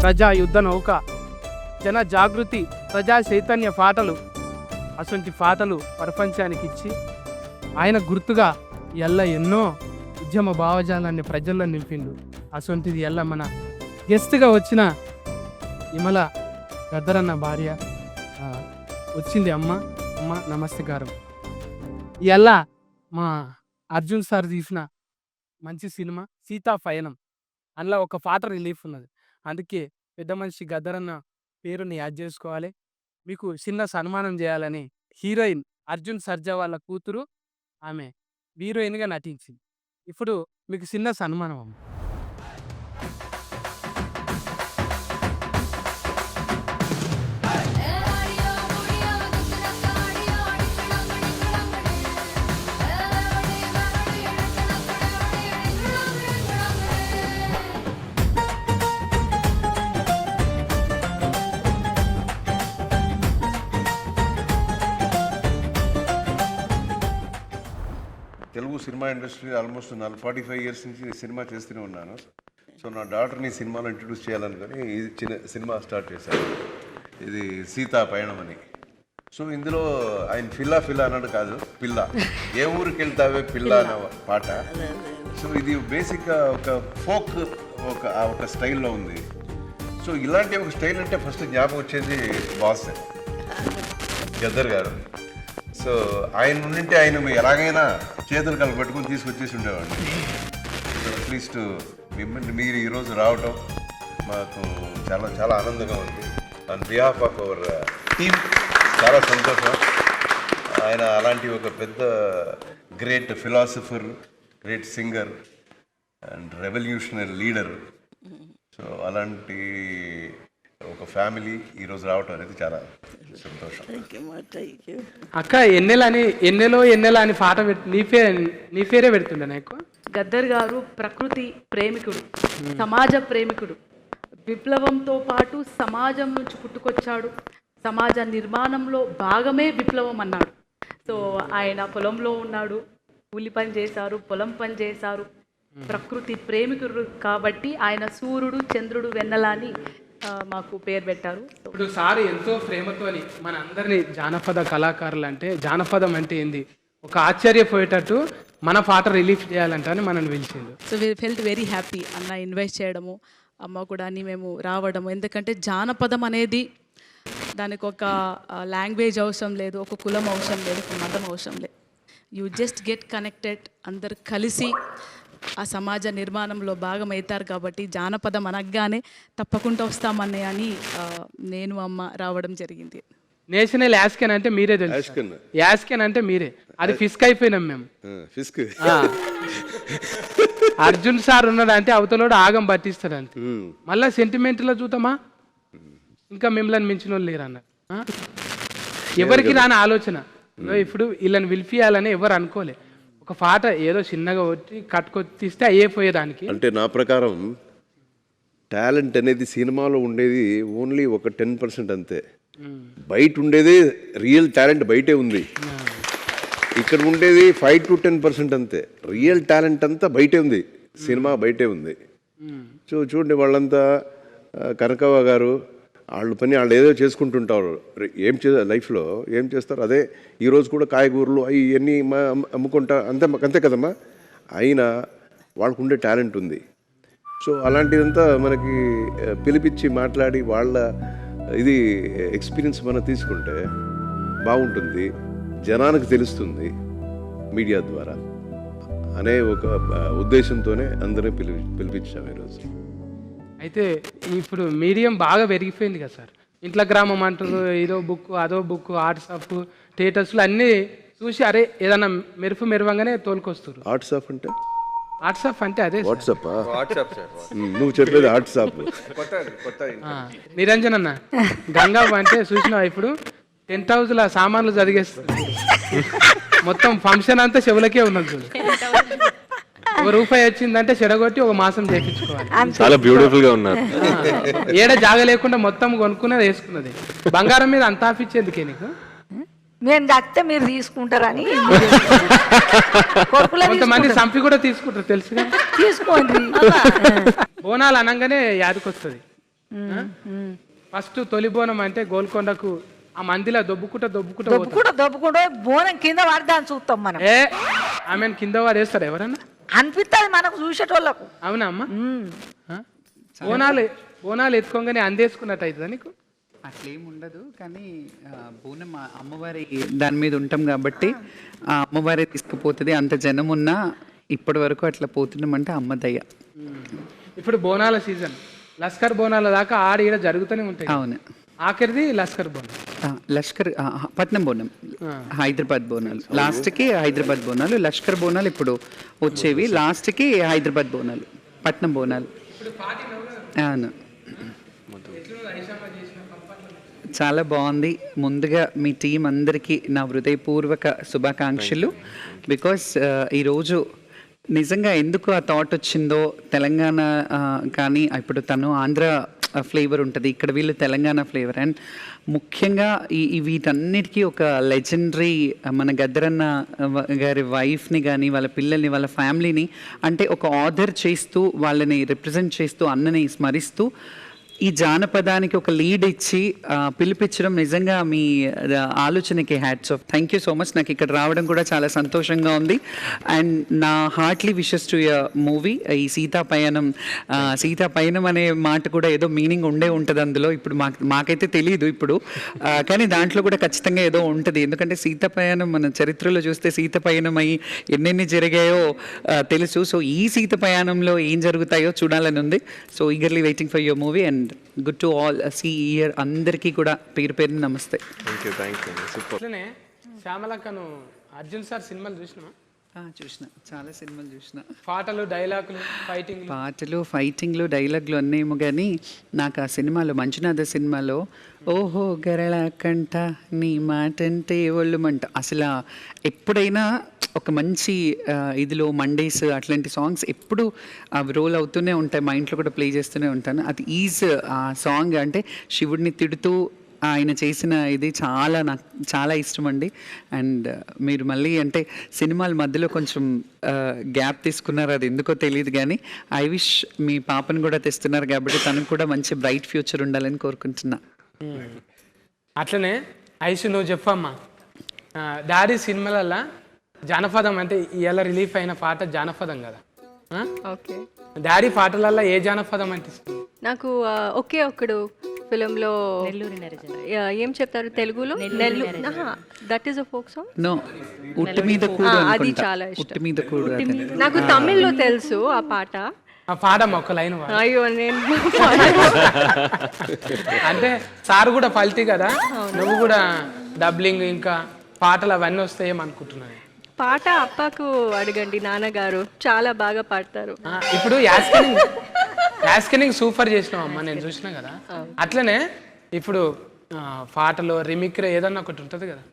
ప్రజా యుద్ధ నౌక, జన జాగృతి, ప్రజా చైతన్య పాటలు, అటువంటి పాటలు ప్రపంచానికి ఇచ్చి ఆయన గుర్తుగా ఎల్ల ఎన్నో ఉద్యమ భావజాలాన్ని ప్రజల్లో నింపిండు. అటువంటిది ఎల్ల మన గెస్ట్గా వచ్చిన విమల గద్దరన్న భార్య వచ్చింది. అమ్మ నమస్కారం. ఇలా మా అర్జున్ సార్ తీసిన మంచి సినిమా సీతా పయనం, అందులో ఒక పాట రిలీఫ్ ఉన్నది. అందుకే పెద్ద మనిషి గద్దరన్న పేరుని యాడ్ చేసుకోవాలి. మీకు చిన్న సన్మానం చేయాలని హీరోయిన్ అర్జున్ సర్జా వాళ్ళ కూతురు, ఆమె హీరోయిన్గా నటించింది. ఇప్పుడు మీకు చిన్న సన్మానం అమ్మ. Telugu cinema industry almost 45 years నుంచి సినిమా చేస్తూనే ఉన్నాను. సో నా డాటర్ని సినిమాలో ఇంట్రడ్యూస్ చేయాలనుకొని ఈ చిన్న సినిమా స్టార్ట్ చేశాను. ఇది సీతా పయనం అని. సో ఇందులో ఆయన ఫిల్లా అన్నాడు కాదు, పిల్ల, ఏ ఊరికి వెళ్తావే పిల్ల అన్న పాట. సో ఇది బేసిక్గా ఒక ఫోక్ ఒక స్టైల్లో ఉంది. సో ఇలాంటి ఒక స్టైల్ అంటే ఫస్ట్ జ్ఞాపకం వచ్చేది బాస్ గద్దర్ గారు. సో ఆయన ఉండింటే ఆయన ఎలాగైనా చేతులు కలపెట్టుకుని తీసుకొచ్చేసి ఉండేవాడిని. సో అట్లీస్ట్ మిమ్మల్ని మీరు ఈరోజు రావటం మాకు చాలా చాలా ఆనందంగా ఉంది. On behalf of our team చాలా సంతోషం. ఆయన అలాంటి ఒక పెద్ద great philosopher, great singer and revolutionary leader. So అలాంటి ఒక ఫ్యామిలీ ఈరోజు రావటం అనేది చాలా సంతోషం. అక్క ఎన్నెలో అని పాట నీ పేరే పెడుతుండే నాకు. గద్దర్ గారు ప్రకృతి ప్రేమికుడు, సమాజ ప్రేమికుడు. విప్లవంతో పాటు సమాజం నుంచి పుట్టుకొచ్చాడు. సమాజ నిర్మాణంలో భాగమే విప్లవం అన్నాడు. సో ఆయన పొలంలో ఉన్నాడు, కూలి పని చేశారు, పొలం పని చేశారు. ప్రకృతి ప్రేమికుడు కాబట్టి ఆయన సూర్యుడు, చంద్రుడు, వెన్నెల అని మాకు పేరు పెట్టారు. ఇప్పుడు సార్ ఎంతో ప్రేమతోని మన అందరినీ జానపద కళాకారులు అంటే, జానపదం అంటే ఏంది ఒక ఆశ్చర్యపోయేటట్టు మన పాట రిలీఫ్ చేయాలంటే అని మనల్ని పిలిచిండు. So we felt very happy అన్న ఇన్వైట్ చేయడము, అమ్మ కూడా అని మేము రావడము. ఎందుకంటే జానపదం అనేది దానికి ఒక లాంగ్వేజ్ అవసరం లేదు, ఒక కులం అవసరం లేదు, ఒక మతం అవసరం లేదు. యూ జస్ట్ గెట్ కనెక్టెడ్, అందరు కలిసి ఆ సమాజ నిర్మాణంలో భాగం అవుతారు. కాబట్టి జానపదం అనగానే తప్పకుండా వస్తామని అని నేను అమ్మ రావడం జరిగింది. నేషనల్ యాస్కెన్ అంటే మీరే తెలుసు, యాస్కెన్ అంటే మీరే, అది ఫిస్క్ అయిపోయినాం మేము. ఫిస్క్ అర్జున్ సార్ ఉన్నాడు అంటే అవతలోడు ఆగం పట్టిస్తాడు అంతే. మళ్ళా సెంటిమెంట్లో చూద్దామా, ఇంకా మిమ్మల్ని మించిన వాళ్ళు లేరు అన్నారు. ఎవరికి రాని ఆలోచన. ఇప్పుడు వీళ్ళని పిలిపియాలని ఎవరు అనుకోలే. ఒక పాట ఏదో చిన్నగా వచ్చి కట్టుకొచ్చిస్తే అయిపోయేదానికి. అంటే నా ప్రకారం టాలెంట్ అనేది సినిమాలో ఉండేది ఓన్లీ ఒక 10% అంతే. బయట ఉండేది రియల్ టాలెంట్ బయటే ఉంది. ఇక్కడ ఉండేది 5 to 10% అంతే. రియల్ టాలెంట్ అంతా బయటే ఉంది, సినిమా బయటే ఉంది. సో చూడండి, వాళ్ళంతా కనకవ్వ గారు వాళ్ళు పని వాళ్ళు ఏదో చేసుకుంటుంటారు. లైఫ్లో ఏం చేస్తారు, అదే ఈరోజు కూడా కాయగూరలు అవి ఇవన్నీ అమ్ముకుంటా అంతే కదమ్మా. అయినా వాళ్ళకు ఉండే టాలెంట్ ఉంది. సో అలాంటిదంతా మనకి పిలిపించి మాట్లాడి వాళ్ళ ఇది ఎక్స్పీరియన్స్ మనం తీసుకుంటే బాగుంటుంది, జనానికి తెలుస్తుంది మీడియా ద్వారా అనే ఒక ఉద్దేశంతోనే అందరినీ పిలిపించాము ఈరోజు. అయితే ఇప్పుడు మీడియం బాగా పెరిగిపోయింది కదా సార్. ఇంట్లో గ్రామం అంటారు, ఇదో బుక్ అదో బుక్, వాట్సాప్ స్టేటస్లు అన్నీ చూసి అరే ఏదన్నా మెరువంగానే తోలుకొస్తారు. వాట్సాప్ అంటే అదే వాట్సాప్. నువ్వు చెప్పేది వాట్సాప్. నిరంజన్ అన్న గంగా అంటే చూసినావా, ఇప్పుడు 10,000 సామాన్లు చదివేస్తుంది. మొత్తం ఫంక్షన్ అంతా చెవులకే ఉన్నది చూడు. ₹1 వచ్చిందంటే చెడగొట్టి ఒక మాసం చేయించుకోవాలి. చాలా బ్యూటిఫుల్ గా ఉన్నారు. ఏడ జాగ లేకుండా మొత్తం కొనుక్కున్నది వేసుకున్నది. బంగారం మీద అంత ఆఫిచ్చేందుకే నీకు? మేము దక్కితే మీరు తీసుకుంటారని. కొంతమంది సంపి కూడా తీసుకుంటారు తెలుసుగా. తీసుకోండి. బోనాలు అనగానే యాదకొస్తుంది ఫస్ట్ తొలి బోనం అంటే గోల్కొండకు ఆ మందిలో దొబ్బుకుంటా పోతాం. దొబ్బుకుంటూ బోనం కింద పడదాన్ని చూస్తాం మనం. ఆమెను కింద వాడేస్తారు ఎవరన్నా అనిపిస్తుంది మనకు చూసేటోళ్ళకు. అవునా అమ్మ? బోనాలు ఎత్తుకోగానే అందేసుకున్నట్టు అవుతుందా నీకు? అట్లేం ఉండదు, కానీ బోనం అమ్మవారి దాని మీద ఉంటాం కాబట్టి ఆ అమ్మవారే తీసుకుపోతుంది. అంత జనం ఉన్నా ఇప్పటి వరకు అట్లా పోతున్నామంటే అమ్మ దయ్య. ఇప్పుడు బోనాల సీజన్, లస్కర్ బోనాల దాకా ఆడ ఈడ జరుగుతూనే ఉంటాయి. అవును, ఆఖరిది లస్కర్ బోనం. లష్కర్ పట్నం బోనం, హైదరాబాద్ బోనాలు లాస్ట్కి, హైదరాబాద్ బోనాలు. లష్కర్ బోనాలు ఇప్పుడు వచ్చేవి, లాస్ట్కి హైదరాబాద్ బోనాలు, పట్నం బోనాలు. అవును, చాలా బాగుంది. ముందుగా మీ టీం అందరికీ నా హృదయపూర్వక శుభాకాంక్షలు. బికాస్ ఈరోజు నిజంగా ఎందుకు ఆ థాట్ వచ్చిందో, తెలంగాణ కానీ ఇప్పుడు తను ఆంధ్ర ఫ్లేవర్ ఉంటుంది, ఇక్కడ వీళ్ళు తెలంగాణ ఫ్లేవర్. అండ్ ముఖ్యంగా వీటన్నిటికీ ఒక లెజెండరీ మన గద్దరన్న గారి వైఫ్ని కానీ వాళ్ళ పిల్లల్ని వాళ్ళ ఫ్యామిలీని అంటే ఒక ఆర్డర్ చేస్తూ వాళ్ళని రిప్రజెంట్ చేస్తూ అన్నని స్మరిస్తూ ఈ జానపదానికి ఒక లీడ్ ఇచ్చి పిలిపించడం నిజంగా మీ ఆలోచనకి hats off. Thank you so much. నాకు ఇక్కడ రావడం కూడా చాలా సంతోషంగా ఉంది. అండ్ నా heartly wishes to your movie. ఈ సీతా పయనం అనే మాట కూడా ఏదో మీనింగ్ ఉంటుంది అందులో. ఇప్పుడు మాకైతే తెలియదు ఇప్పుడు, కానీ దాంట్లో కూడా ఖచ్చితంగా ఏదో ఉంటుంది. ఎందుకంటే సీతా పయనం మన చరిత్రలో చూస్తే సీత పయనం అయ్యి ఎన్నెన్ని జరిగాయో తెలుసు. సో ఈ సీత పయనంలో ఏం జరుగుతాయో చూడాలని ఉంది. So eagerly waiting for your movie and good to all see year. అందరికీ కూడా పేరు పేరుని నమస్తే. అట్లనే శ్యామలక్కను అర్జున్ సార్ సినిమాలు చూసినా? చూసిన, చాలా సినిమాలు చూసిన. పాటలు, డైలాగులు, ఫైటింగ్లు, డైలాగులు అన్నేమో, కానీ నాకు ఆ సినిమాలో మంచునాథ సినిమాలో ఓహో గరళ కంట నీ మాటంటే ఒళ్ళుమంట, అసలు ఎప్పుడైనా ఒక మంచి ఇదిలో మండేస్ అట్లాంటి సాంగ్స్ ఎప్పుడు అవి రోల్ అవుతూనే ఉంటాయి, మా ఇంట్లో కూడా ప్లే చేస్తూనే ఉంటాను. అది ఆ సాంగ్ అంటే శివుడిని తిడుతూ ఆయన చేసిన ఇది నాకు చాలా ఇష్టం అండి. అండ్ మీరు మళ్ళీ అంటే సినిమాల మధ్యలో కొంచెం గ్యాప్ తీసుకున్నారు, అది ఎందుకో తెలియదు, కానీ ఐ విష్ మీ పాపను కూడా తెస్తున్నారు కాబట్టి తనకు కూడా మంచి బ్రైట్ ఫ్యూచర్ ఉండాలని కోరుకుంటున్నా. అట్లనే ఐషు నువ్వు చెప్పమ్మా, డాడీ సినిమాలల్లో జానపదం అంటే ఇవాళ రిలీఫ్ అయిన పాట జానపదం కదా, ఓకే. డాడీ పాటలల్లో ఏ జానపదం అంటే ఇష్టం? నాకు ఒకే ఒక్కడు ఫిలింలో ఏం చెప్తారు తెలుగులో, that is a folk song. No, ఉట్టి మీద కూడు, అది చాలా ఇష్టం. ఉట్టి మీద కూడు నాకు తమిళ్లో తెలుసు ఆ పాట. పాడమ్మ ఒక లైన్. అయ్యో నేను అంటే సార్ కూడా ఫల్తీ కదా, నువ్వు కూడా డబ్లింగ్ ఇంకా పాటలు అవన్నీ వస్తాయేమో అనుకుంటున్నాను. పాట అప్పకు అడగండి, నాన్నగారు చాలా బాగా పాడతారు. ఇప్పుడు యాస్కనింగ్ సూపర్ చేసినావు అమ్మ, నేను చూసినా కదా. అట్లనే ఇప్పుడు పాటలు రిమిక్రీ ఏదన్నా ఒకటి ఉంటుంది కదా.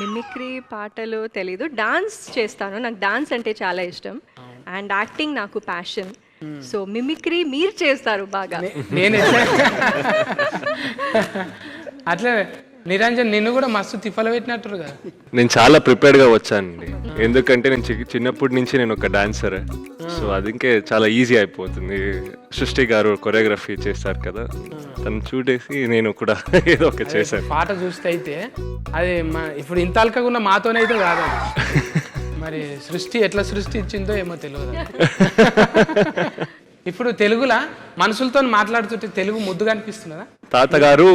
మిమిక్రీ పాటలు తెలీదు, డాన్స్ చేస్తాను, నాకు డాన్స్ అంటే చాలా ఇష్టం. అండ్ యాక్టింగ్ నాకు ప్యాషన్. సో మిమిక్రీ మీరు చేస్తారు బాగా. నేను అట్లే నిరంజన్ నిన్ను కూడా మస్తు తిప్పలు పెట్టినట్టు కదా. నేను చాలా ప్రిపేర్డ్గా వచ్చానండి, ఎందుకంటే నేను చిన్నప్పటి నుంచి నేను ఒక డాన్సర్. సో అది ఇంకే చాలా ఈజీ అయిపోతుంది. సృష్టి గారు కొరియోగ్రఫీ చేస్తారు కదా, తను చూడేసి నేను కూడా ఏదో ఒక చేశాను. పాట చూస్తే అయితే అది ఇప్పుడు ఇంత అల్కగా మాతోనైతే కాదు, మరి సృష్టి ఎట్లా సృష్టి ఇచ్చిందో ఏమో తెలియదు. ఇప్పుడు తెలుగులా మనుషులతో మాట్లాడుతుంటే తెలుగు ముద్దుగా అనిపిస్తున్నదా? తాతగారు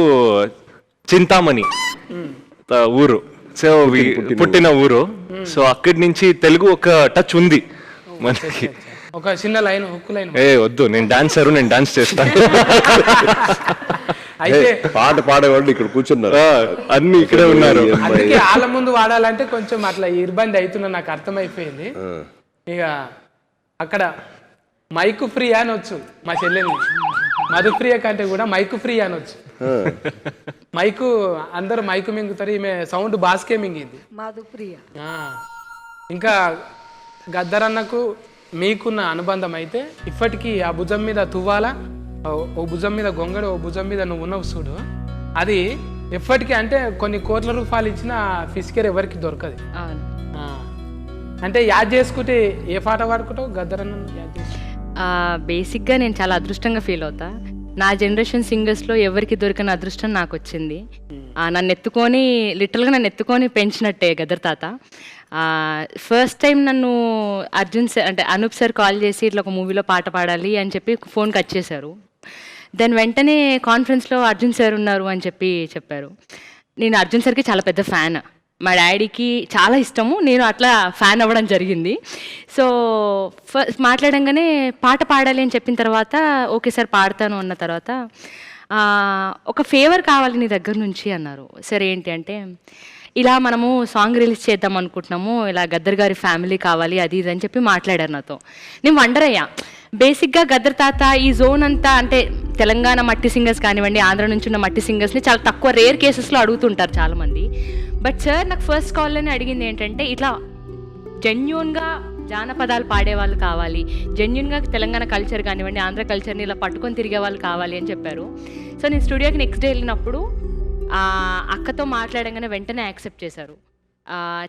చింతామణి ఊరు, సో పుట్టిన ఊరు. సో అక్కడి నుంచి తెలుగు ఒక టచ్ ఉంది మనకి. ఒక చిన్న లైన్, హుక్కు లైన్. వద్దు, నేను డాన్సర్, నేను డాన్స్ చేస్తాను. అయితే పాట పాడేవాళ్ళు ఇక్కడ కూర్చున్నారు, అన్ని ఇక్కడే ఉన్నారు. అందుకే వాళ్ళ ముందు వాడాలంటే కొంచెం అట్లా ఇబ్బంది అవుతున్నా నాకు అర్థమైపోయింది. ఇక అక్కడ మైకు ఫ్రీ అనొచ్చు, మా చెల్లెని మధుప్రియ కంటే కూడా మైకు ఫ్రీ అనొచ్చు. మైకు అందరూ మైకు మింగుతారు, ఈమె సౌండ్ బాస్కే మింగింది, మధుప్రియ. ఇంకా గద్దరన్నకు మీకున్న అనుబంధం అయితే ఇప్పటికీ ఆ భుజం మీద తువ్వాల, ఓ భుజం మీద గొంగడు, ఓ భుజం మీద నువ్వు ఉన్నావు చూడు, అది ఎప్పటికీ అంటే కొన్ని కోట్ల రూపాయలు ఇచ్చిన ఫిస్కేర్ ఎవరికి దొరకదు. అంటే యాద్ చేసుకుంటే ఏ పాట పాడుకుంటావు గద్దరన్న యాద్ చేసుకుంటావు? బేసిక్గా నేను చాలా అదృష్టంగా ఫీల్ అవుతా. నా జనరేషన్ సింగర్స్లో ఎవరికి దొరికిన అదృష్టం నాకు వచ్చింది. నన్ను ఎత్తుకొని పెంచినట్టే గదర్ తాత. ఫస్ట్ టైం నన్ను అర్జున్ సార్ అంటే అనూప్ సార్ కాల్ చేసి ఇట్లా ఒక మూవీలో పాట పాడాలి అని చెప్పి ఫోన్ కట్ చేశారు. దెన్ వెంటనే కాన్ఫరెన్స్లో అర్జున్ సార్ ఉన్నారు అని చెప్పారు. నేను అర్జున్ సార్కి చాలా పెద్ద ఫ్యాన్, మా డాడీకి చాలా ఇష్టము, నేను అట్లా ఫ్యాన్ అవ్వడం జరిగింది. సో ఫస్ట్ మాట్లాడంగానే పాట పాడాలి అని చెప్పిన తర్వాత ఓకే సార్ పాడతాను అన్న తర్వాత ఒక ఫేవర్ కావాలి నీ దగ్గర నుంచి అన్నారు. సరే ఏంటి అంటే ఇలా మనము సాంగ్ రిలీజ్ చేద్దాం అనుకుంటున్నాము, ఇలా గద్దర్ గారి ఫ్యామిలీ కావాలి అది ఇది అని చెప్పి మాట్లాడారు నాతో. నేను వండర్ అయ్యా. బేసిక్గా గద్దర్ తాత ఈ జోన్ అంతా అంటే తెలంగాణ మట్టి సింగర్స్ కానివ్వండి, ఆంధ్ర నుంచి ఉన్న మట్టి సింగర్స్ని చాలా తక్కువ రేర్ కేసెస్లో అడుగుతుంటారు చాలామంది. బట్ సార్ నాకు ఫస్ట్ కాల్లోనే అడిగింది ఏంటంటే ఇట్లా జెన్యూన్గా జానపదాలు పాడేవాళ్ళు కావాలి, జెన్యూన్గా తెలంగాణ కల్చర్ కానివ్వండి, ఆంధ్ర కల్చర్ని ఇలా పట్టుకొని తిరిగే వాళ్ళు కావాలి అని చెప్పారు. సో నేను స్టూడియోకి నెక్స్ట్ డే వెళ్ళినప్పుడు అక్కతో మాట్లాడంగానే వెంటనే యాక్సెప్ట్ చేశారు.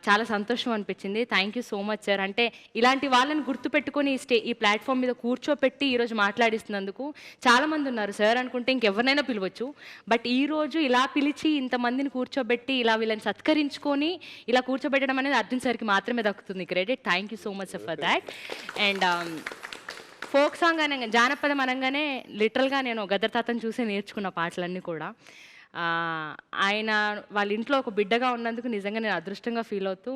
చాలా సంతోషం అనిపించింది. Thank you so much sir. అంటే ఇలాంటి వాళ్ళని గుర్తుపెట్టుకొని ఈ ప్లాట్ఫామ్ మీద కూర్చోపెట్టి ఈరోజు మాట్లాడిస్తున్నందుకు చాలామంది ఉన్నారు సార్ అనుకుంటే ఇంకెవరినైనా పిలవచ్చు, బట్ ఈరోజు ఇలా పిలిచి ఇంతమందిని కూర్చోబెట్టి ఇలా వీళ్ళని సత్కరించుకొని ఇలా కూర్చోబెట్టడం అనేది అర్జున్ సార్కి మాత్రమే దక్కుతుంది credit. Thank you so much for that. And folk song అనగా జానపదం అనగానే లిటరల్గా నేను గద్దర్ తాతను చూసి నేర్చుకున్న పాటలన్నీ కూడా. ఆయన వాళ్ళ ఇంట్లో ఒక బిడ్డగా ఉన్నందుకు నిజంగా నేను అదృష్టంగా ఫీల్ అవుతూ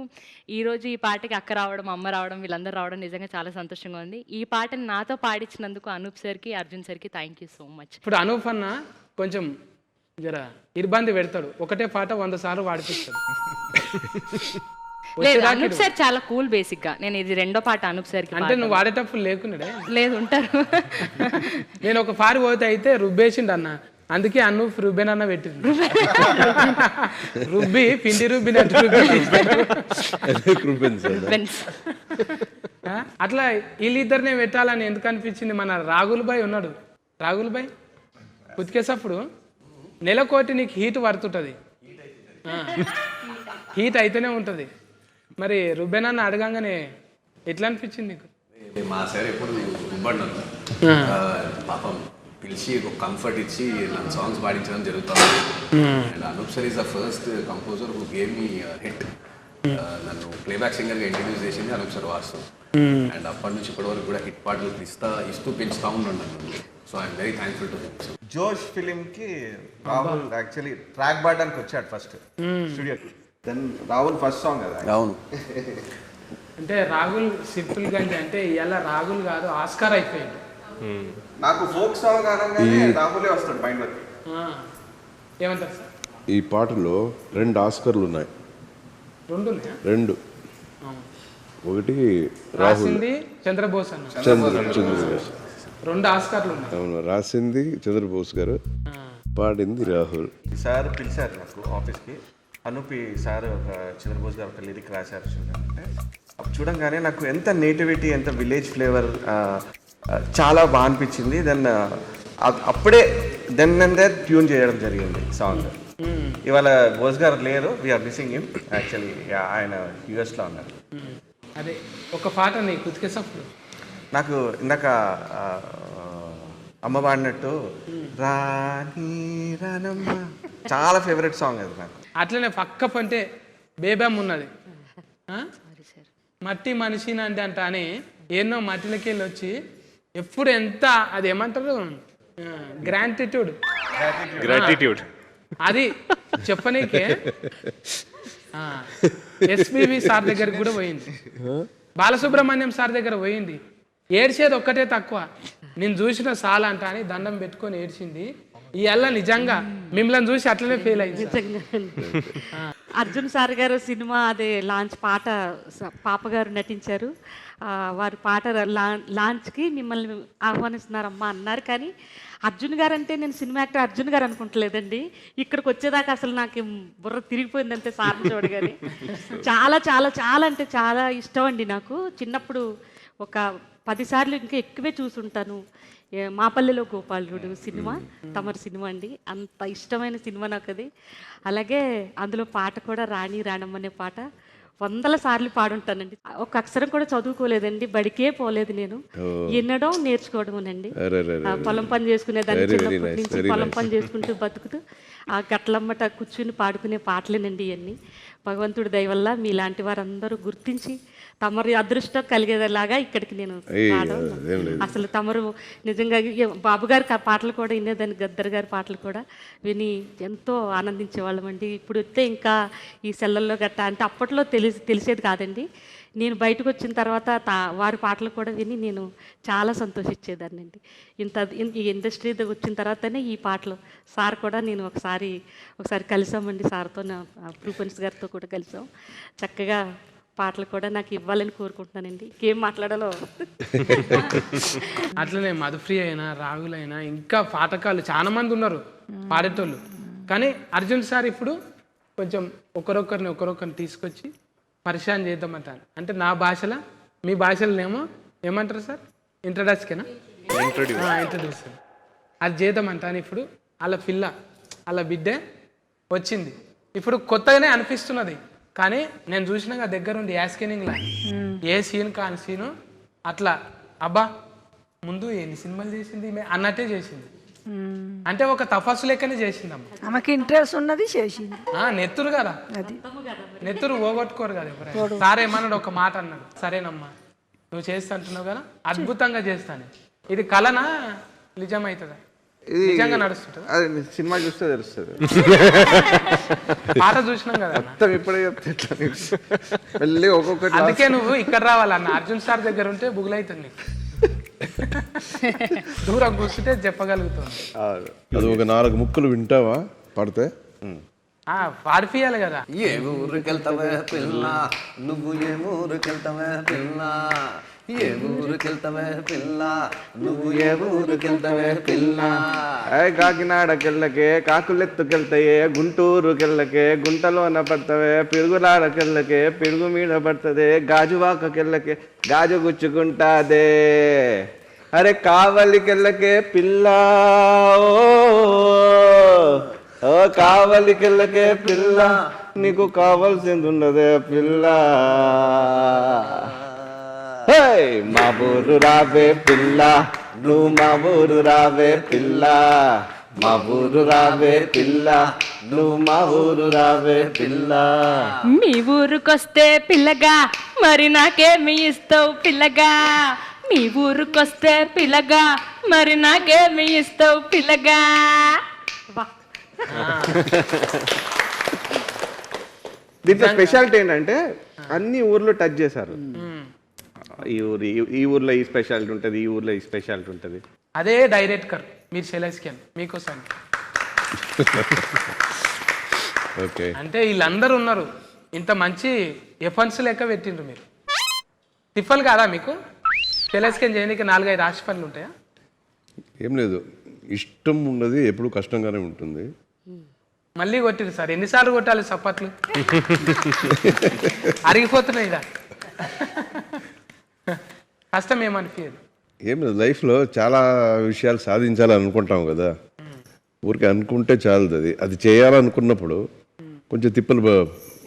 ఈరోజు ఈ పాటకి అక్క రావడం, అమ్మ రావడం, వీళ్ళందరూ రావడం నిజంగా చాలా సంతోషంగా ఉంది. ఈ పాటని నాతో పాడించినందుకు అనూప్ సార్కి, అర్జున్ సార్కి థ్యాంక్ యూ సో మచ్. ఇప్పుడు అనూప్ అన్న కొంచెం జర ఇబ్బంది పెడతాడు, ఒకటే పాట 100 సార్లు పాడిపిస్తాడు. లేదు, అనూప్ సార్ చాలా కూల్. బేసిక్గా నేను ఇది రెండో పాట అనూప్ సార్కి. అంటే నువ్వు వాడేటప్పుడు లేకున్నాడే? లేదు, ఉంటారు. నేను ఒక పారి పోతే అయితే రుబ్బేసిండు అన్న, అందుకే అనూప్ రుబ్బెన్ అన్న పెట్టింది. రుబ్బి పిండి రుబ్బినట్టు అట్లా వీళ్ళిద్దరినే పెట్టాలని ఎందుకు అనిపించింది? మన రాగుల్ భాయ్ ఉన్నాడు, రాగుల్ భాయ్ ఉతికేసప్పుడు నెలకోటి నీకు హీట్ పడుతుంటుంది, హీట్ అయితేనే ఉంటుంది. మరి రుబ్బెన్ అన్న అడగంగానే ఎట్లా అనిపించింది నీకు? మా సార్ ఎప్పుడు రుబ్బడినారు, పాపం పిలిచి ఒక కంఫర్ట్ ఇచ్చి నన్ను సాంగ్స్ పాడించడం జరుగుతుంది. And Anup sir is the first composer who gave me hit. నన్ను ప్లేబ్యాక్ సింగర్గా ఇంట్రడ్యూస్ చేసింది అనూప్ సార్ వాస్తవం. అండ్ అప్పటి నుంచి ఇప్పటి వరకు కూడా హిట్ పాటలు ఇస్తూ పెంచుతూ ఉన్నాను నన్ను. So I'm very thankful to him. జోష్ ఫిలింకి రాహుల్ యాక్చువల్లీ ట్రాక్ పాడడానికి వచ్చాడు ఫస్ట్ స్టూడియోకి. దెన్ రాహుల్ ఫస్ట్ సాంగ్ కదా. అవును. అంటే రాహుల్ సింపుల్ గా అంటే ఇలా రాహుల్ కాదు, ఆస్కార్ అయిపోయాడు. నాకు ఫోక్ సాంగ్ అనగానే రాహులే వస్తాడు మైండ్ వరకు. ఏమంటారు సార్? ఈ పాటలో 2 ఆస్కర్లు ఉన్నాయి. 2 ఒకటి రాసింది చంద్రబోస్ అన్న, చంద్రబోస్. 2 ఆస్కార్లు ఉన్నాయి. అవును, రాసింది చంద్రబోస్ గారు, పాడింది రాహుల్. సార్ పిలిచారు నాకు ఆఫీస్కి. అనూపి సార్ ఒక చంద్రబోస్ గారు ఒక లిరిక్ రాశారు చూడంటే, అప్పుడు చూడంగానే నాకు ఎంత నేటివిటీ, ఎంత విలేజ్ ఫ్లేవర్ చాలా బాగా అనిపించింది. దెన్ అప్పుడే దెన్ అండ్ దేర్ ట్యూన్ చేయడం జరిగింది సాంగ్. ఇవాళ బోస్ గారు లేరు, వీఆర్ మిస్సింగ్ హిమ్. యాక్చువల్లీ ఆయన యూఎస్లో ఉన్నారు. అదే ఒక పాట నీకు ఉతికేసప్పుడు నాకు ఇందాక అమ్మ పాడినట్టు రాని రానమ్మ చాలా ఫేవరెట్ సాంగ్ అది నాకు. అట్లనే పక్క పంటే బేబమ్ ఉన్నది, మట్టి మనిషిని అంటే అని ఎన్నో మట్టిలకి వెళ్ళి వచ్చి ఎప్పుడు ఎంత అది ఏమంటారు గ్రాటిట్యూడ్ అది చెప్పనీకే ఎస్పీబీ సార్ దగ్గరికి కూడా పోయింది, బాలసుబ్రహ్మణ్యం సార్ దగ్గర పోయింది. ఏడ్చేది ఒక్కటే తక్కువ, నేను చూసిన సాల్ అంట అని దండం పెట్టుకొని ఏడ్చింది. ఇవాళ నిజంగా మిమ్మల్ని చూసి అట్లనే ఫెయిల్ అయింది. అర్జున్ సార్ గారు సినిమా అదే లాంచ్ పాట పాపగారు నటించారు. వారి పాట లాంచ్కి మిమ్మల్ని ఆహ్వానిస్తున్నారమ్మా అన్నారు. కానీ అర్జున్ గారు అంటే నేను సినిమా యాక్టర్ అర్జున్ గారు అనుకుంటలేదండి. ఇక్కడికి వచ్చేదాకా అసలు నాకు బుర్ర తిరిగిపోయిందంటే సార్ని చూడగానే. చాలా చాలా చాలా అంటే చాలా ఇష్టం అండి నాకు. చిన్నప్పుడు ఒక 10 సార్లు ఇంకా ఎక్కువే చూసుంటాను. మా పల్లెలో గోపాలుడు సినిమా, తమరి సినిమా అండి, అంత ఇష్టమైన సినిమా నాకు అది. అలాగే అందులో పాట కూడా రాణి రాణమ్మ అనే పాట వందల సార్లు పాడుంటానండి. ఒక అక్షరం కూడా చదువుకోలేదండి, బడికే పోలేదు నేను. వినడం నేర్చుకోవడమేనండి. పొలం పని చేసుకునేదాన్ని చిన్నప్పటి నుంచి. పొలం పని చేసుకుంటూ బతుకుతూ ఆ గట్లమ్మట కూర్చుని పాడుకునే పాటలేనండి ఇవన్నీ. భగవంతుడి దయ వల్ల మీలాంటి వారందరూ గుర్తించి తమరి అదృష్టం కలిగేలాగా ఇక్కడికి నేను రావడం. అసలు తమరు నిజంగా బాబు గారి పాటలు కూడా వినేదాన్ని, గద్దర్ గారి పాటలు కూడా విని ఎంతో ఆనందించేవాళ్ళం అండి. ఇప్పుడు వస్తే ఇంకా ఈ సెల్లల్లో గట్టా అంటే అప్పట్లో తెలిసేది కాదండి. నేను బయటకు వచ్చిన తర్వాత వారి పాటలు కూడా విని నేను చాలా సంతోషించేదాన్ని అండి. ఈ ఇండస్ట్రీ వచ్చిన తర్వాతనే ఈ పాటలు సార్ కూడా నేను ఒకసారి కలిసామండి సార్తో, ప్రూపన్స్ గారితో కూడా కలిసాం. చక్కగా పాటలు కూడా నాకు ఇవ్వాలని కోరుకుంటున్నానండి. ఇంకేం మాట్లాడాలో. అట్లనే మధుప్రియ అయినా రాహులైనా ఇంకా పాఠకాలు చాలా మంది ఉన్నారు పాడేటోళ్ళు. కానీ అర్జున్ సార్ ఇప్పుడు కొంచెం ఒకరొకరిని తీసుకొచ్చి పరిచయం చేద్దామంటాను. అంటే నా భాషలో, మీ భాషలోనేమో ఏమంటారు సార్, ఇంట్రడ్యూస్ అది చేద్దామంటాను. ఇప్పుడు వాళ్ళ బిడ్డే వచ్చింది. ఇప్పుడు కొత్తగానే అనిపిస్తున్నది. కానీ నేను చూసినాక దగ్గరుండి యాస్కెనింగ్లా ఏ సీన్ కాని సీను అట్లా అబ్బా ముందు ఎన్ని సినిమాలు చేసింది అన్నట్టే చేసింది. అంటే ఒక తపస్సు లెక్కనే చేసిందమ్మా. ఆమెకి ఇంట్రెస్ట్ ఉన్నది చేసింది. నెత్తురు కదా, నెత్తురు పోగొట్టుకోరు కదా ఎవరైనా. సార్ ఏమన్నాడు, ఒక మాట అన్నాడు, సరేనమ్మా నువ్వు చేస్తా అంటున్నావు కదా, అద్భుతంగా చేస్తాను. ఇది కలనా నిజమవుతుందా? నిజంగా నడుస్తుంటది. అది సినిమా చూస్తే తెలుస్తుంది. పాట చూసినాం కదా మొత్తం ఇప్పుడే చెప్తే మళ్ళీ ఒక్కొక్కటి. అందుకే నువ్వు ఇక్కడ రావాలన్న. అర్జున్ సార్ దగ్గర ఉంటే బుగులైతుంది నీకు. దూరం కూర్చుంటే చెప్పగలుగుతావు. అది ఒక 4 ముక్కలు వింటావా పాడితే? పాడిపియాలి కదా. ఏ ఊరికెళ్తావే పిల్ల, నువ్వు ఏ ఊరికెళ్తావే పిల్ల, ఏ ఊరికెళ్తావే పిల్ల, నువ్వు ఏ ఊరికెళ్తావే పిల్ల. కాకినాడకెళ్ళకే కాకులెత్తుకెళ్తాయే, గుంటూరుకెళ్ళకే గుంటలోన పడతావే, పిరుగులాడకెళ్ళకే పిడుగు మీద పడుతుంది, గాజువాకకెళ్ళకే గాజు గుచ్చుకుంటాదే. అరే కావలికెళ్ళకే పిల్ల, ఓ కావలికెళ్ళకే పిల్ల, నీకు కావాల్సింది ఉన్నదే పిల్ల. మా ఊరు రావే పిల్ల, నువ్వు మా ఊరు రావే పిల్ల, మా ఊరు రావే పిల్ల, నువ్వు మా ఊరు రావే పిల్ల. మీ ఊరుకొస్తే పిల్లగా మరి నాకేమి ఇస్తావు పిల్లగా, మీ ఊరుకొస్తే పిల్లగా మరి నాకేమి ఇస్తావు పిల్లగా. దీంట్లో స్పెషాలిటీ ఏంటంటే అన్ని ఊర్లో టచ్ చేశారు. ఈ ఊర్లో ఈ స్పెషాలిటీ ఉంటుంది, ఈ ఊర్లో ఈ స్పెషాలిటీ ఉంటుంది. అదే డైరెక్టర్ మీరు సెలెక్షన్ మీకోసం. ఓకే, అంటే వీళ్ళందరూ ఉన్నారు, ఇంత మంచి ఎఫన్స్ లెక్క పెట్టిండ్రు మీరు. తిప్పలు కాదా మీకు? సెలెక్షన్ చేయడానికి 4-5 రాశి పనులు ఉంటాయా? ఏం లేదు, ఇష్టం ఉన్నది ఎప్పుడు కష్టంగానే ఉంటుంది. మళ్ళీ కొట్టిరు సార్, ఎన్నిసార్లు కొట్టాలి చప్పట్లు? అరిగిపోతున్నాయి ఇదా. కష్టం ఏమనిపించదు. ఏం లేదు, లైఫ్లో చాలా విషయాలు సాధించాలని అనుకుంటాం కదా, ఊరికి అనుకుంటే చాలదు. అది చేయాలనుకున్నప్పుడు కొంచెం తిప్పలు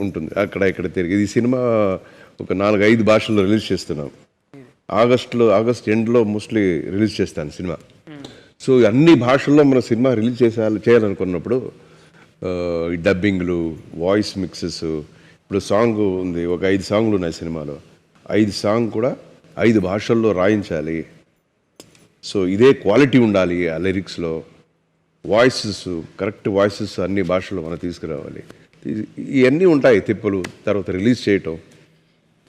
ఉంటుంది, అక్కడ ఇక్కడ తిరిగి. ఈ సినిమా ఒక 4-5 భాషల్లో రిలీజ్ చేస్తున్నాం. ఆగస్ట్ ఎండ్లో మోస్ట్లీ రిలీజ్ చేస్తాను సినిమా. సో అన్ని భాషల్లో మన సినిమా రిలీజ్ చేయాలనుకున్నప్పుడు ఈ డబ్బింగ్లు, వాయిస్ మిక్సెస్, ఇప్పుడు సాంగ్ ఉంది, ఒక 5 సాంగ్లు ఉన్నాయి సినిమాలో. 5 సాంగ్ కూడా 5 భాషల్లో రాయించాలి. సో ఇదే క్వాలిటీ ఉండాలి ఆ లిరిక్స్లో. వాయిసెస్, కరెక్ట్ వాయిసెస్ అన్ని భాషల్లో మనం తీసుకురావాలి. ఇవన్నీ ఉంటాయి తిప్పలు. తర్వాత రిలీజ్ చేయటం,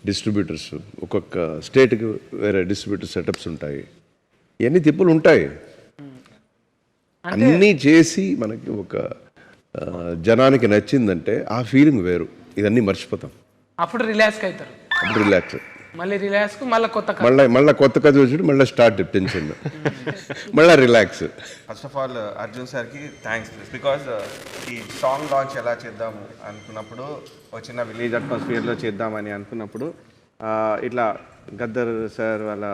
డిస్ట్రిబ్యూటర్స్, ఒక్కొక్క స్టేట్కి వేరే డిస్ట్రిబ్యూటర్ సెటప్స్ ఉంటాయి. ఇవన్నీ తిప్పలు ఉంటాయి. అన్నీ చేసి మనకి ఒక జనానికి నచ్చిందంటే ఆ ఫీలింగ్ వేరు. ఇదన్నీ మర్చిపోతాం, అప్పుడు రిలాక్స్ అవుతారు. అప్పుడు రిలాక్స్, మళ్ళీ రిలాక్స్, మళ్ళీ కొత్త కథ వచ్చి మళ్ళీ స్టార్ట్ టెన్షన్, మళ్ళీ relax. First of all Arjun సార్కి థ్యాంక్స్, బికాజ్ ఈ సాంగ్ లాంచ్ ఎలా చేద్దాము అనుకున్నప్పుడు, ఒక చిన్న విలేజ్ అట్మాస్ఫియర్లో చేద్దామని అనుకున్నప్పుడు ఇట్లా గద్దర్ సార్ వాళ్ళ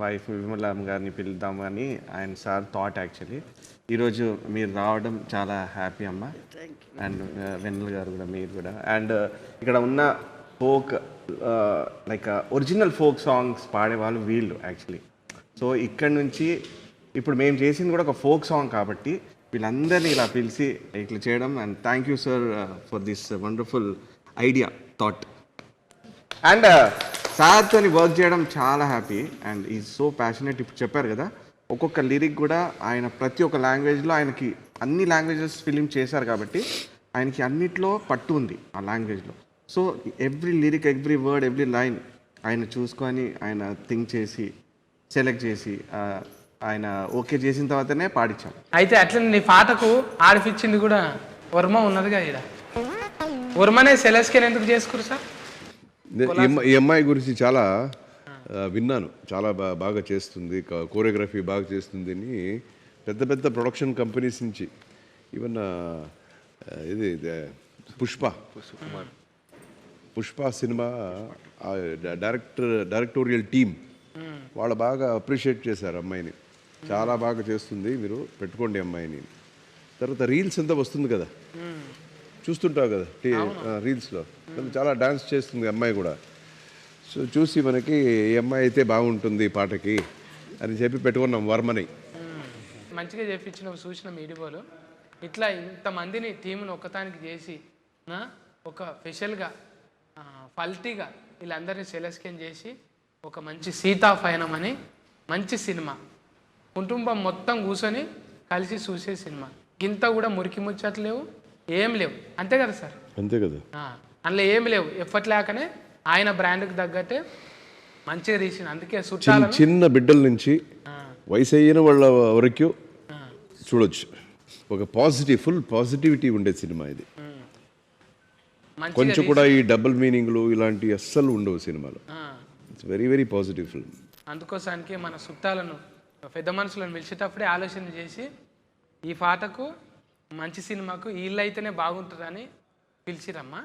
వైఫ్ విమలమ్మ గారిని పిలుద్దామని ఆయన సార్ థాట్. యాక్చువల్లీ ఈరోజు మీరు రావడం చాలా హ్యాపీ అమ్మ, అండ్ వెన్నెల గారు కూడా, మీరు కూడా. అండ్ ఇక్కడ ఉన్న folk like original folk songs పాడేవాళ్ళు వీళ్ళు యాక్చువల్లీ. సో ఇక్కడ నుంచి ఇప్పుడు మేము చేసింది కూడా ఒక ఫోక్ సాంగ్ కాబట్టి వీళ్ళందరినీ ఇలా పిలిచి ఇట్లా చేయడం. And thank you sir for this wonderful idea thought. And సార్తో వర్క్ చేయడం చాలా happy and is so passionate. ఇప్పుడు చెప్పారు కదా, ఒక్కొక్క లిరిక్ కూడా ఆయన ప్రతి ఒక్క లాంగ్వేజ్లో, ఆయనకి అన్ని లాంగ్వేజెస్ ఫిలిం చేశారు కాబట్టి ఆయనకి అన్నిట్లో పట్టు ఉంది ఆ లాంగ్వేజ్లో. So every lyric, every word, every line ఆయన చూసుకొని ఆయన థింక్ చేసి సెలెక్ట్ చేసి ఆయన ఓకే చేసిన తర్వాతనే పాడించాం. అయితే అట్లనే నీ పాటకు ఆడిపించింది కూడా వర్మ ఉన్నదిగా ఇక్కడ. వర్మనే సెలెస్కేన్ ఎందుకు చేసుకురు సార్? ఈ అమ్మాయి గురించి చాలా విన్నాను, చాలా బాగా చేస్తుంది, కోరియోగ్రఫీ బాగా చేస్తుంది అని పెద్ద పెద్ద ప్రొడక్షన్ కంపెనీస్ నుంచి, ఈవెన్ ఇది పుష్ప సినిమా డైరెక్టోరియల్ టీమ్ వాళ్ళు బాగా అప్రిషియేట్ చేశారు అమ్మాయిని. చాలా బాగా చేస్తుంది, మీరు పెట్టుకోండి అమ్మాయిని. తర్వాత రీల్స్ అంతా వస్తుంది కదా, చూస్తుంటావు కదా రీల్స్లో, చాలా డాన్స్ చేస్తుంది అమ్మాయి కూడా. సో చూసి మనకి ఈ అమ్మాయి అయితే బాగుంటుంది పాటకి అని చెప్పి పెట్టుకున్నాం వర్మని. మంచిగా చెప్పించిన చూసిన మీడియాలో ఇట్లా ఇంతమందిని టీంను ఒక్కతానికి చేసి ఒక స్పెషల్గా ఫల్టీగా వీళ్ళందరినీ సెలెక్షన్ చేసి ఒక మంచి సీతాపయనం అని మంచి సినిమా, కుటుంబం మొత్తం కూర్చొని కలిసి చూసే సినిమా. ఇంత కూడా మురికి ముచ్చట్లేవు, ఏం లేవు, అంతే కదా సార్? అంతే కదా, అందులో ఏం లేవు. ఎఫర్ట్ లేకనే ఆయన బ్రాండ్కి తగ్గట్టే మంచిగా తీసిన. అందుకే చుట్టాలను చిన్న బిడ్డల నుంచి వయసు అయిన వాళ్ళ వరకు చూడొచ్చు. ఒక ఫుల్ పాజిటివిటీ ఉండే సినిమా ఇది. కొంచెం కూడా ఈ డబుల్ మీనింగ్లు ఇలాంటి అస్సలు ఉండవు సినిమాలో. It's very very positive film. అందుకోసానికి మన చుట్టాలను, పెద్ద మనుషులను పిలిచేటప్పుడే ఆలోచన చేసి ఈ పాటకు మంచి సినిమాకు వీళ్ళు అయితేనే బాగుంటుందని పిలిచిరమ్మా.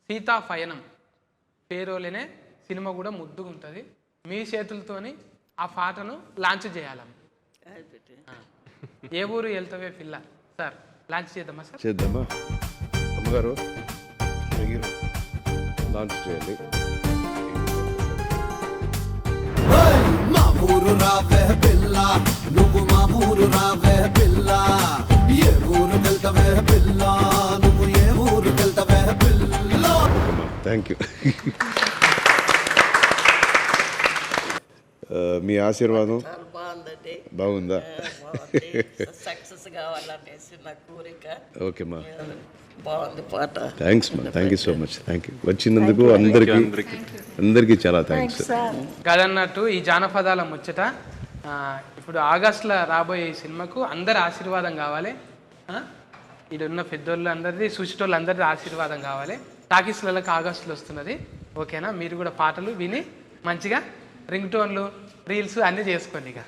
సీతాపయనం పేరోలేనే సినిమా కూడా ముద్దుగా ఉంటుంది. మీ చేతులతోని ఆ పాటను లాంచ్ చేయాలమ్మ. ఏ ఊరు వెళ్తావే పిల్ల సార్, లాంచ్ చేద్దామా సార్? చేద్దామా అమ్మగారు, లాంచ్ చేయాలి. మా ఊరు రావే పిల్ల, నువ్వు మా ఊరు రావే పిల్ల, ఏ ఊరు వెళ్తావే పిల్ల, నువ్వు ఏ ఊరు వెళ్తావే పిల్ల. Thank you. మీ ఆశీర్వాదం బాగుందా? సక్సెస్ కావాలనేసి నా కోరిక. ఓకేమ్మా, బాగుంది పాట. థ్యాంక్స్ మా, thank you so much. Thank you వచ్చినందుకు అందరికీ చాలా థ్యాంక్స్. కాదన్నట్టు ఈ జానపదాల ముచ్చట ఇప్పుడు ఆగస్టులో రాబోయే ఈ సినిమాకు అందరి ఆశీర్వాదం కావాలి. ఇది ఉన్న పెద్దోళ్ళు అందరిది, చూసేటోళ్ళు అందరిది ఆశీర్వాదం కావాలి. టాకీస్లకు ఆగస్టులో వస్తున్నది, ఓకేనా? మీరు కూడా పాటలు విని మంచిగా రింగ్ టోన్లు, రీల్స్ అన్నీ చేసుకోండి ఇక.